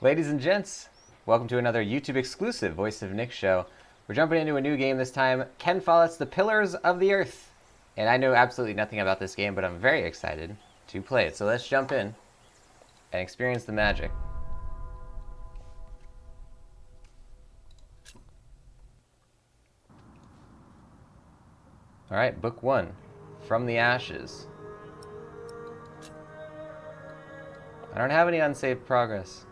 Ladies and gents, welcome to another YouTube exclusive Voice of Nick show. We're jumping into a new game this time, Ken Follett's The Pillars of the Earth. And I know absolutely nothing about this game, but I'm very excited to play it. So let's jump in and experience the magic. Alright, book 1, From the Ashes. I don't have any unsaved progress.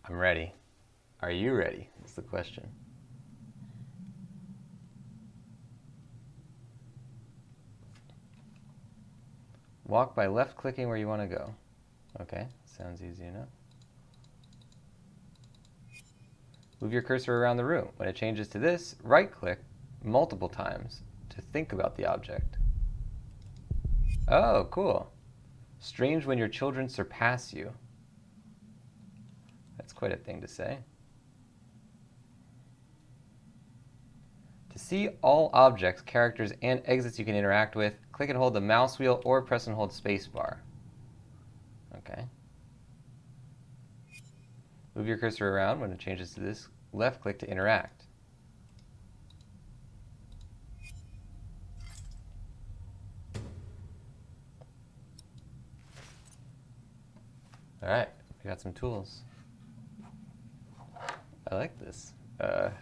I'm ready. Are you ready? That's the question. Walk by left-clicking where you want to go. Okay, sounds easy enough. Move your cursor around the room. When it changes to this, right-click multiple times to think about the object. Oh, cool. Strange when your children surpass you. That's quite a thing to say. To see all objects, characters, and exits you can interact with, click and hold the mouse wheel or press and hold spacebar. Okay. Move your cursor around. When it changes to this, left click to interact. Alright, we got some tools. I like this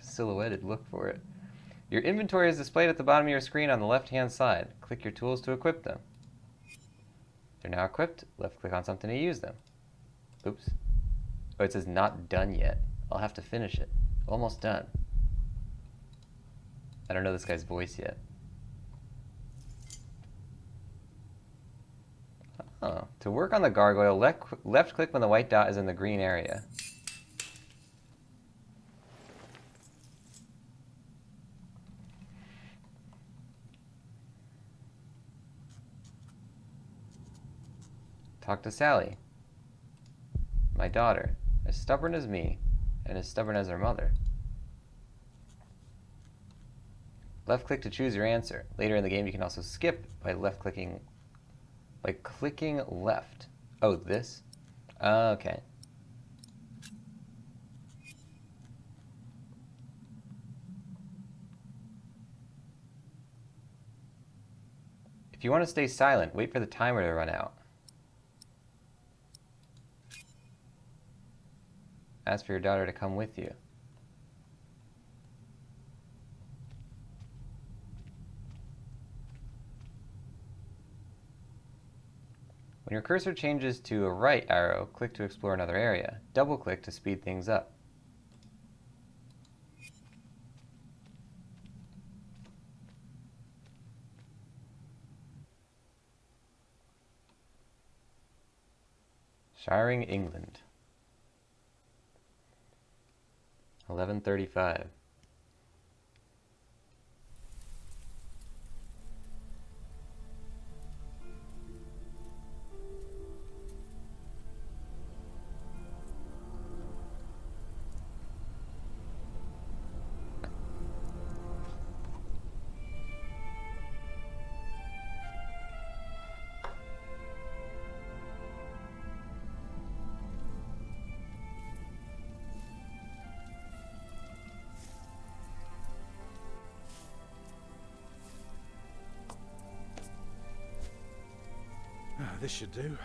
silhouetted look for it. Your inventory is displayed at the bottom of your screen on the left-hand side. Click your tools to equip them. They're now equipped. Left-click on something to use them. Oops. Oh, it says not done yet. I'll have to finish it. Almost done. I don't know this guy's voice yet. Oh. To work on the gargoyle, left-click when the white dot is in the green area. Talk to Sally, my daughter, as stubborn as me, and as stubborn as her mother. Left-click to choose your answer. Later in the game, you can also skip by clicking left. Oh, this? Okay. If you want to stay silent, wait for the timer to run out. Ask for your daughter to come with you. When your cursor changes to a right arrow, click to explore another area. Double-click to speed things up. Shiring, England. 11:35. This should do.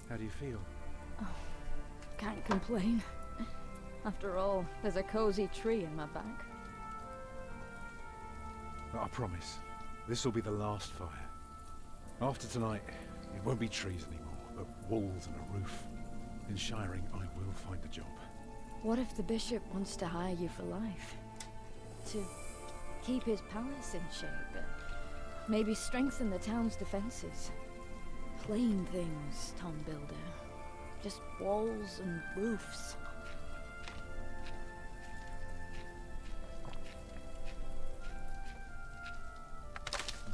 How do you feel? Oh, can't complain. After all, there's a cozy tree in my back. But I promise, this will be the last fire. After tonight, it won't be trees anymore, but walls and a roof. In Shiring, I will find a job. What if the bishop wants to hire you for life? To keep his palace in shape? Maybe strengthen the town's defenses? Plain things, Tom Builder. Just walls and roofs.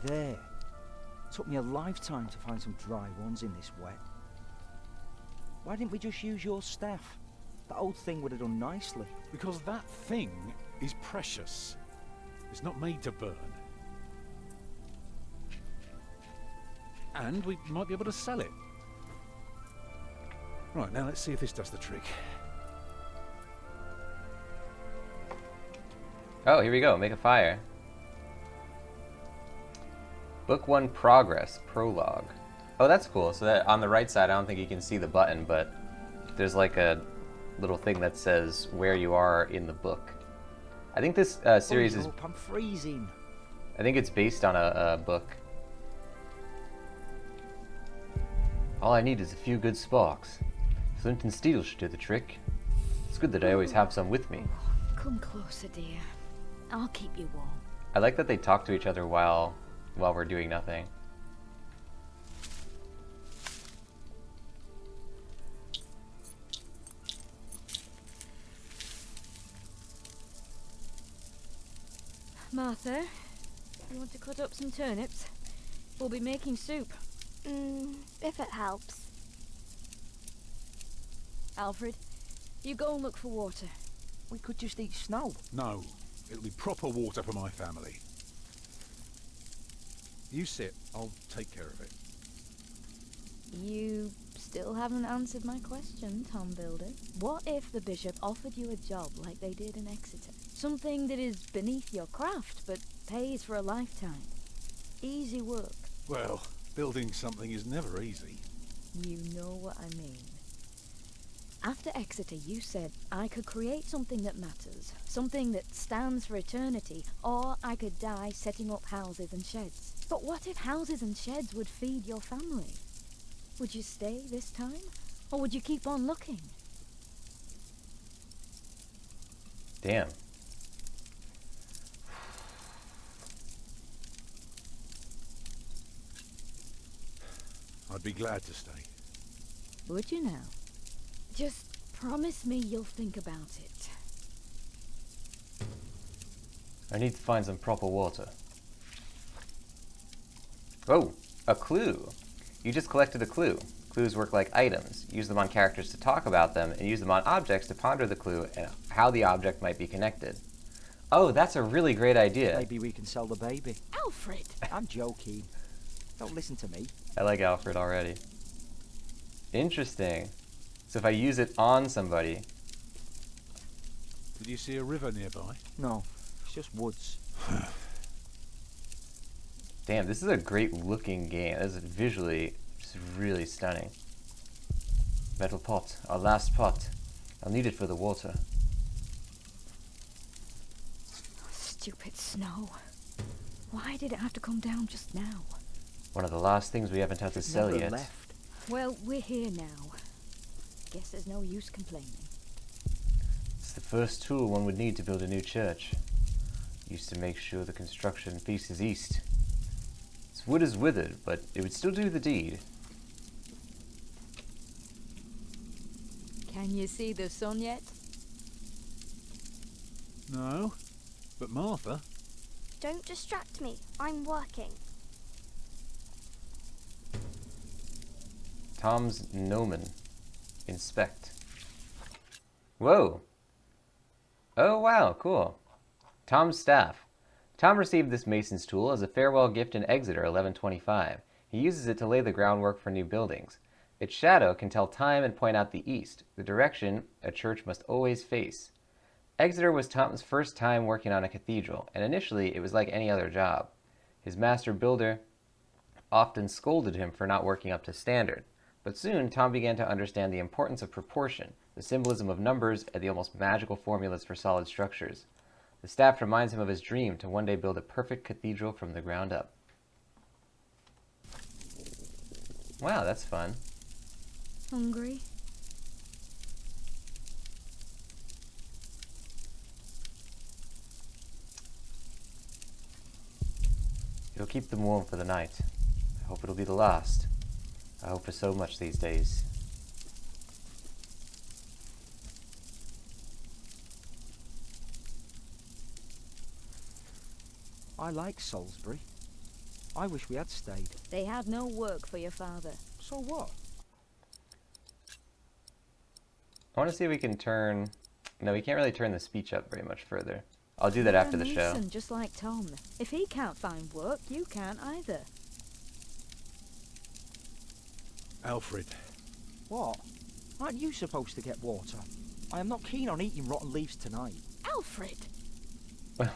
There. Took me a lifetime to find some dry ones in this wet. Why didn't we just use your staff? That old thing would have done nicely. Because that thing is precious. It's not made to burn. And we might be able to sell it. Right, now let's see if this does the trick. Oh, here we go. Make a fire. Book 1 Progress, Prologue. Oh, that's cool. So that on the right side, I don't think you can see the button, but there's like a little thing that says where you are in the book. I think this series is... I'm freezing. I think it's based on a book. All I need is a few good sparks. Flint and steel should do the trick. It's good that I always have some with me. Come closer, dear. I'll keep you warm. I like that they talk to each other while we're doing nothing. Martha, you want to cut up some turnips? We'll be making soup. If it helps. Alfred, you go and look for water. We could just eat snow. No, it'll be proper water for my family. You sit, I'll take care of it. You still haven't answered my question, Tom Builder. What if the bishop offered you a job like they did in Exeter? Something that is beneath your craft, but pays for a lifetime. Easy work. Well, building something is never easy. You know what I mean. After Exeter, you said I could create something that matters, something that stands for eternity, or I could die setting up houses and sheds. But what if houses and sheds would feed your family? Would you stay this time, or would you keep on looking? Damn. I'd be glad to stay. Would you now? Just promise me you'll think about it. I need to find some proper water. Oh, a clue. You just collected a clue. Clues work like items. Use them on characters to talk about them, and use them on objects to ponder the clue and how the object might be connected. Oh, that's a really great idea. Maybe we can sell the baby. Alfred! I'm joking. Don't listen to me. I like Alfred already. Interesting. So if I use it on somebody... Did you see a river nearby? No, it's just woods. Damn, this is a great looking game. This is visually just really stunning. Metal pot, our last pot. I'll need it for the water. Stupid snow. Why did it have to come down just now? One of the last things we haven't had to sell Never yet. left. Well, we're here now. Guess there's no use complaining. It's the first tool one would need to build a new church. Used to make sure the construction faces east. Its wood is withered, but it would still do the deed. Can you see the sun yet? No, but Martha... Don't distract me. I'm working. Tom's Gnomon. Inspect. Whoa! Oh wow, cool. Tom's staff. Tom received this mason's tool as a farewell gift in Exeter 1125. He uses it to lay the groundwork for new buildings. Its shadow can tell time and point out the east, the direction a church must always face. Exeter was Tom's first time working on a cathedral, and initially it was like any other job. His master builder often scolded him for not working up to standard. But soon, Tom began to understand the importance of proportion, the symbolism of numbers, and the almost magical formulas for solid structures. The staff reminds him of his dream to one day build a perfect cathedral from the ground up. Wow, that's fun. Hungry? It'll keep them warm for the night. I hope it'll be the last. I hope for so much these days. I like Salisbury. I wish we had stayed. They had no work for your father. So what? I want to see if we can turn... No, we can't really turn the speech up very much further. I'll do that You're after a the show. mason, just like Tom. If he can't find work, you can't either. Alfred. What? Aren't you supposed to get water? I am not keen on eating rotten leaves tonight. Alfred! Well,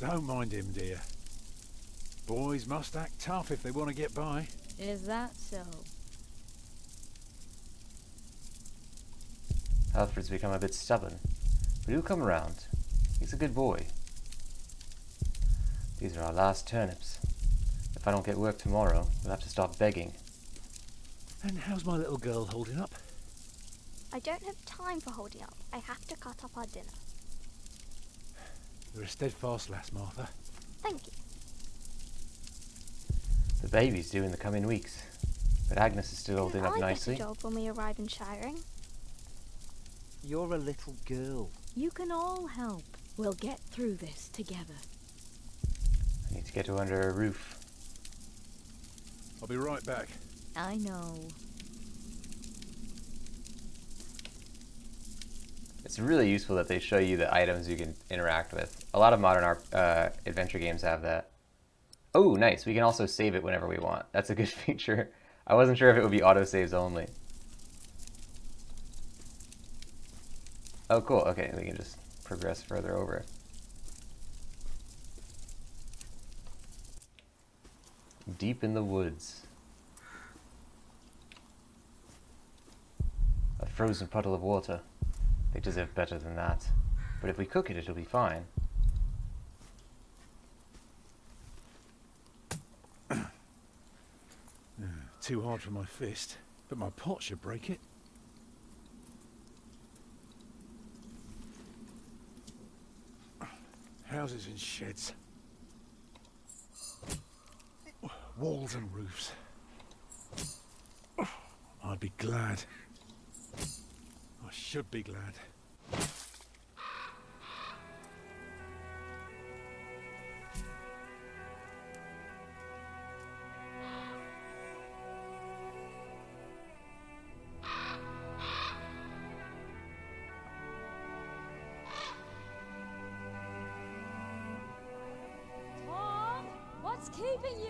Don't mind him, dear. Boys must act tough if they want to get by. Is that so? Alfred's become a bit stubborn, but he'll come around. He's a good boy. These are our last turnips. If I don't get work tomorrow, we'll have to start begging. And how's my little girl holding up? I don't have time for holding up. I have to cut up our dinner. You're a steadfast lass, Martha. Thank you. The baby's due in the coming weeks, but Agnes is still holding up I nicely. get a job when we arrive in Shiring. You're a little girl. You can all help. We'll get through this together. I need to get her under a roof. I'll be right back. I know. It's really useful that they show you the items you can interact with. A lot of modern adventure games have that. Oh, nice. We can also save it whenever we want. That's a good feature. I wasn't sure if it would be autosaves only. Oh, cool. Okay, we can just progress further over. Deep in the woods. A frozen puddle of water. They deserve better than that. But if we cook it, it'll be fine. Too hard for my fist, but my pot should break it. Houses and sheds. Walls and roofs. I'd be glad. I should be glad. Tom, what's keeping you?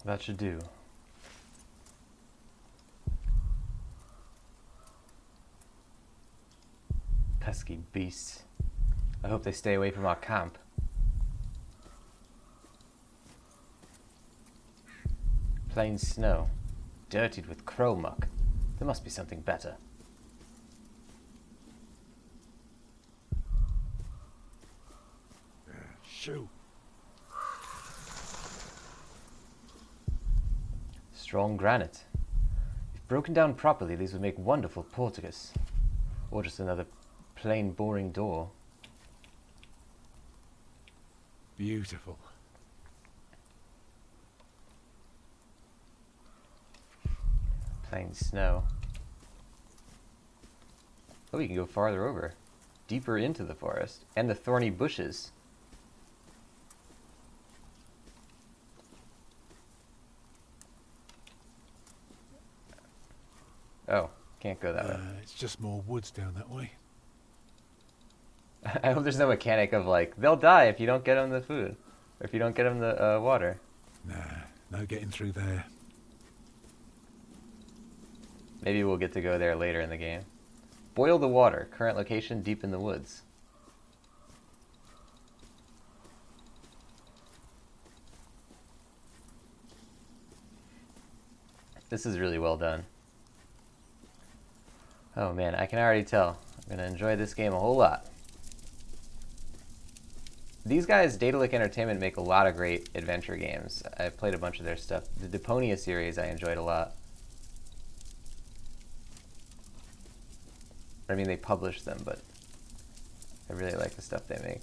That should do. Pesky beasts. I hope they stay away from our camp. Plain snow, dirtied with crow muck. There must be something better. Shoo. Strong granite. If broken down properly, these would make wonderful porticos. Or just another plain, boring door. Beautiful. Plain snow. Oh, we can go farther over. Deeper into the forest. And the thorny bushes. Oh, can't go that way. It's just more woods down that way. I hope there's no mechanic of like, they'll die if you don't get them the food. Or if you don't get them the water. Nah, no getting through there. Maybe we'll get to go there later in the game. Boil the water. Current location, deep in the woods. This is really well done. Oh man, I can already tell. I'm going to enjoy this game a whole lot. These guys, Daedalic Entertainment, make a lot of great adventure games. I've played a bunch of their stuff. The Deponia series I enjoyed a lot. I mean, they publish them, but I really like the stuff they make.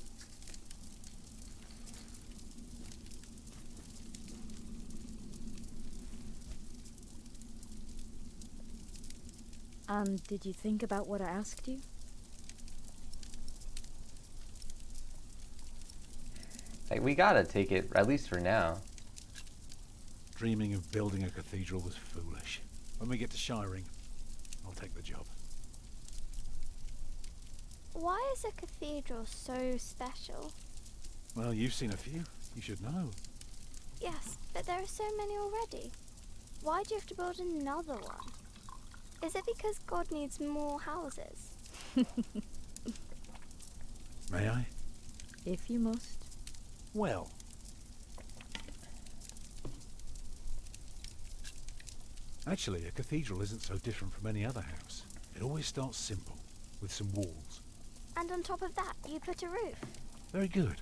And did you think about what I asked you? Like, we gotta take it, at least for now. Dreaming of building a cathedral was foolish. When we get to Shiring, I'll take the job. Why is a cathedral so special? Well, you've seen a few. You should know. Yes, but there are so many already. Why do you have to build another one? Is it because God needs more houses? May I? If you must. Well. Actually, a cathedral isn't so different from any other house. It always starts simple, with some walls. And on top of that, you put a roof. Very good.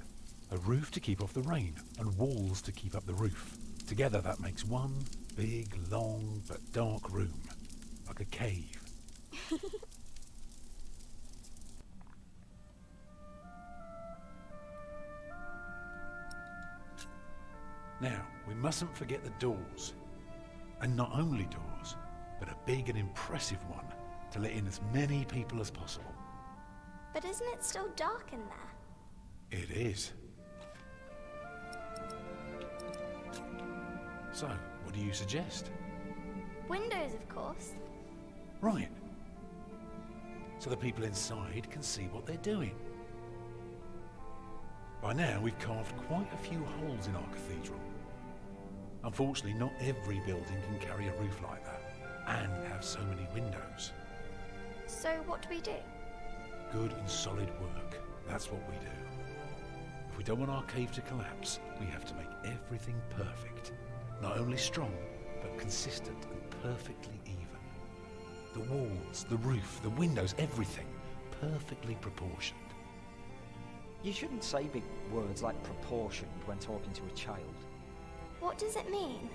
A roof to keep off the rain, and walls to keep up the roof. Together that makes one big, long, but dark room. Like a cave. Now, we mustn't forget the doors. And not only doors, but a big and impressive one to let in as many people as possible. But isn't it still dark in there? It is. So, what do you suggest? Windows, of course. Right. So the people inside can see what they're doing. By now, we've carved quite a few holes in our cathedral. Unfortunately, not every building can carry a roof like that, and have so many windows. So what do we do? Good and solid work. That's what we do. If we don't want our cave to collapse, we have to make everything perfect. Not only strong, but consistent and perfectly even. The walls, the roof, the windows, everything perfectly proportioned. You shouldn't say big words like proportioned when talking to a child. What does it mean?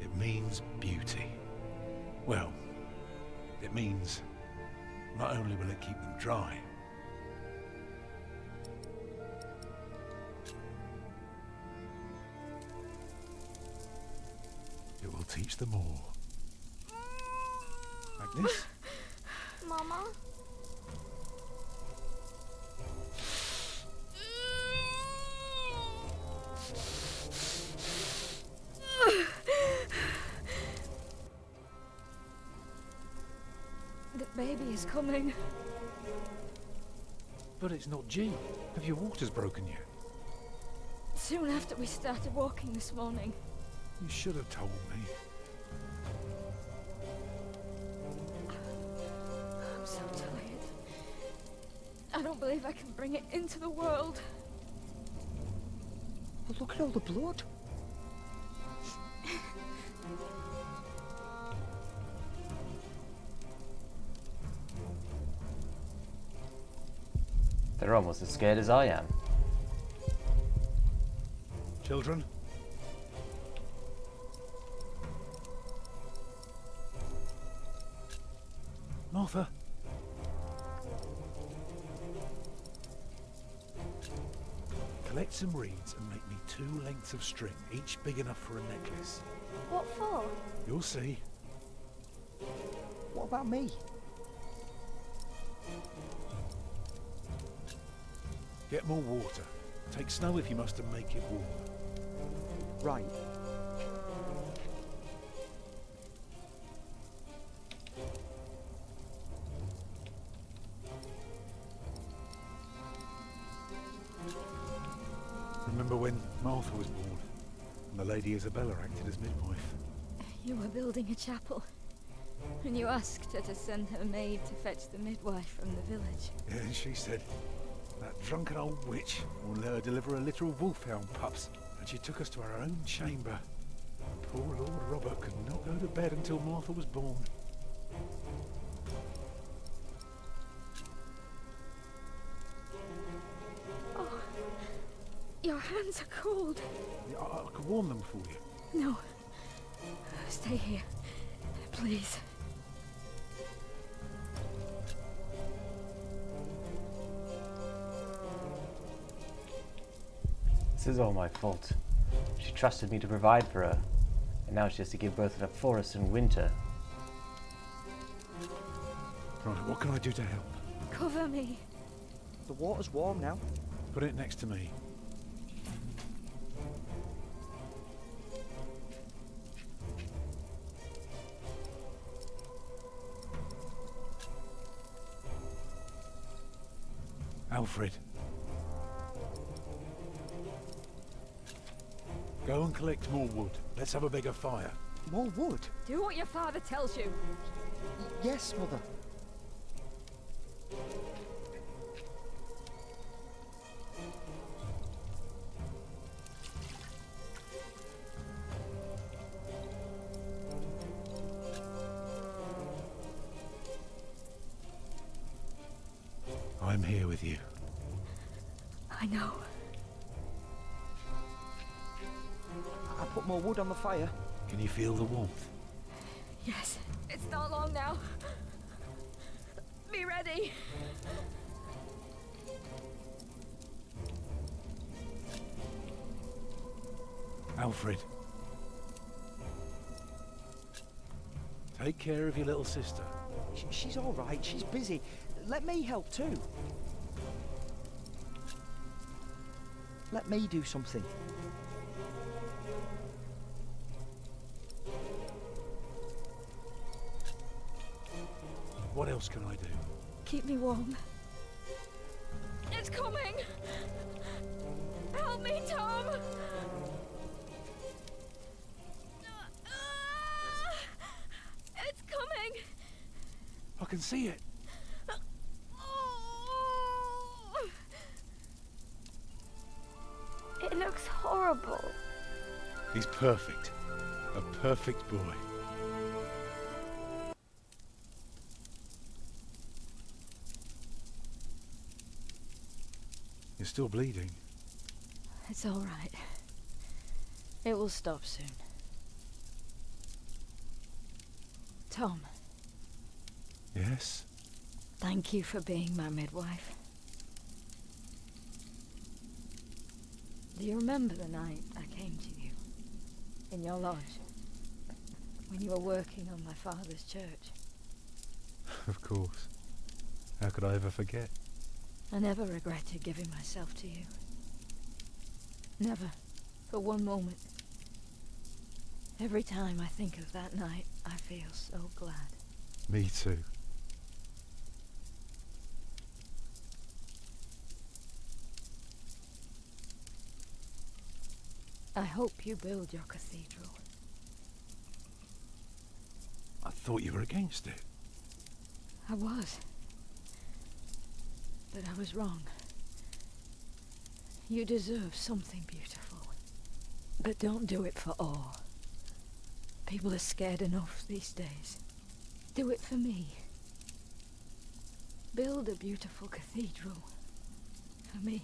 It means beauty. Well, it means not only will it keep them dry, it will teach them all. Like this. Mama? The baby is coming. But it's not G. Have your waters broken yet? Soon after we started walking this morning. You should have told me. I'm so tired. I don't believe I can bring it into the world. Oh, look at all the blood. They're almost as scared as I am. Children? Martha? Collect some reeds and make me 2 lengths of string, each big enough for a necklace. What for? You'll see. What about me? Get more water. Take snow if you must and make it warm. Right. Remember when Martha was born and the Lady Isabella acted as midwife? You were building a chapel, and you asked her to send her maid to fetch the midwife from the village. Yeah, and she said, that drunken old witch will let her deliver a litter of wolfhound pups. And she took us to our own chamber. Poor Lord Robert could not go to bed until Martha was born. Oh, your hands are cold. Yeah, I could warm them for you. No, stay here, please. This is all my fault. She trusted me to provide for her, and now she has to give birth in a forest in winter. Right, what can I do to help? Cover me. The water's warm now. Put it next to me. Alfred. Go and collect more wood. Let's have a bigger fire. More wood? Do what your father tells you. Yes, Mother. I'm here with you. I know. I put more wood on the fire. Can you feel the warmth? Yes, it's not long now. Be ready. Alfred. Take care of your little sister. She's all right. She's busy. Let me help too. Let me do something. What else can I do? Keep me warm. It's coming! Help me, Tom! It's coming! I can see it. It looks horrible. He's perfect. A perfect boy. You're still bleeding. It's all right. It will stop soon. Tom, Yes? thank you for being my midwife. Do you remember the night I came to you? In your lodge? When you were working on my father's church? Of course. How could I ever forget? I never regretted giving myself to you. Never. For one moment. Every time I think of that night, I feel so glad. Me too. I hope you build your cathedral. I thought you were against it. I was. But I was wrong. You deserve something beautiful. But don't do it for awe. People are scared enough these days. Do it for me. Build a beautiful cathedral. For me.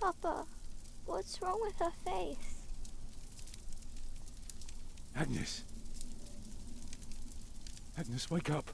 Papa, what's wrong with her face? Agnes. Agnes, wake up.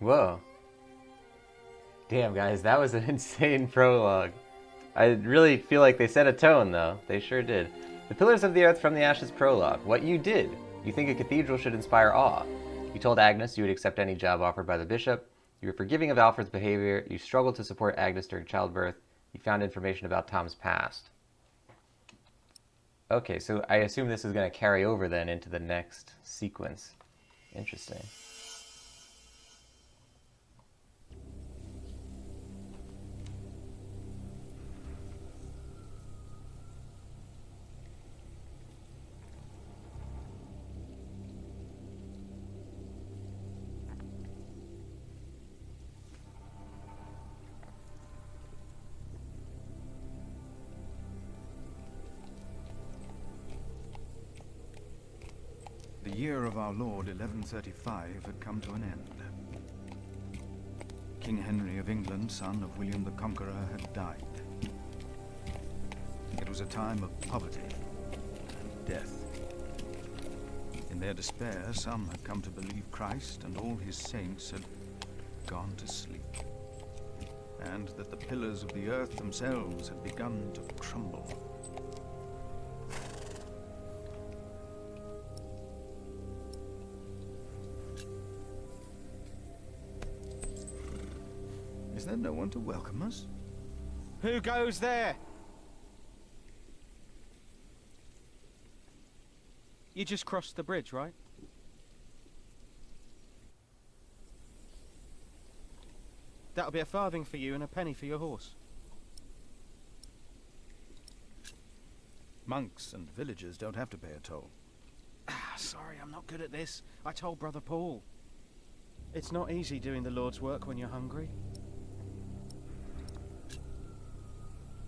Whoa. Damn, guys, that was an insane prologue. I really feel like they set a tone, though. They sure did. The Pillars of the Earth from the Ashes prologue. What you did. You think a cathedral should inspire awe. You told Agnes you would accept any job offered by the bishop. You were forgiving of Alfred's behavior. You struggled to support Agnes during childbirth. You found information about Tom's past. Okay, so I assume this is going to carry over then into the next sequence. Interesting. The year of our Lord 1135 had come to an end. King Henry of England, son of William the Conqueror, had died. It was a time of poverty and death. In their despair, some had come to believe Christ and all his saints had gone to sleep, and that the pillars of the earth themselves had begun to crumble. Is there no one to welcome us? Who goes there? You just crossed the bridge, right? That'll be a farthing for you and a penny for your horse. Monks and villagers don't have to pay a toll. Sorry, I'm not good at this. I told Brother Paul. It's not easy doing the Lord's work when you're hungry.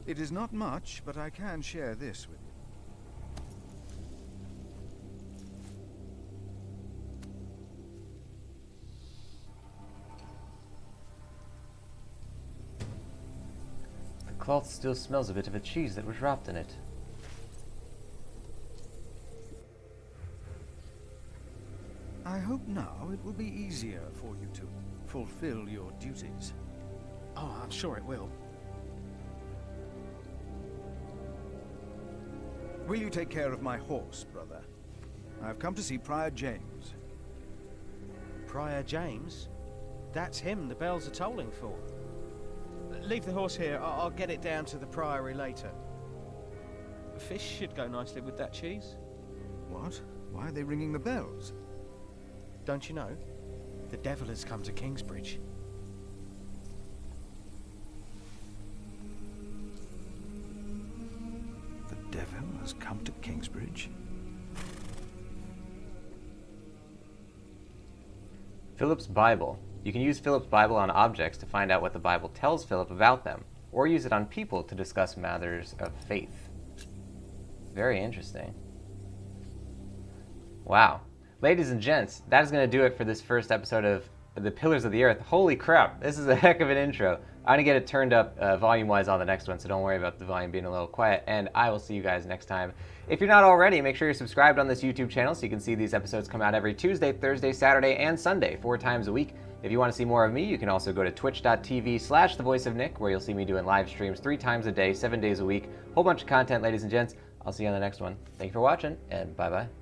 It is not much, but I can share this with you. The cloth still smells a bit of a cheese that was wrapped in it. I hope now it will be easier for you to fulfill your duties. Oh, I'm sure it will. Will you take care of my horse, brother? I've come to see Prior James. Prior James? That's him the bells are tolling for. Leave the horse here. I'll get it down to the priory later. Fish should go nicely with that cheese. What? Why are they ringing the bells? Don't you know? The devil has come to Kingsbridge. The devil has come to Kingsbridge? Philip's Bible. You can use Philip's Bible on objects to find out what the Bible tells Philip about them, or use it on people to discuss matters of faith. Very interesting. Wow. Ladies and gents, that is going to do it for this first episode of The Pillars of the Earth. Holy crap, this is a heck of an intro. I'm going to get it turned up volume-wise on the next one, so don't worry about the volume being a little quiet, and I will see you guys next time. If you're not already, make sure you're subscribed on this YouTube channel so you can see these episodes come out every Tuesday, Thursday, Saturday, and Sunday, 4 times a week. If you want to see more of me, you can also go to twitch.tv/thevoiceofnick, where you'll see me doing live streams 3 times a day, 7 days a week. Whole bunch of content, ladies and gents. I'll see you on the next one. Thank you for watching, and bye-bye.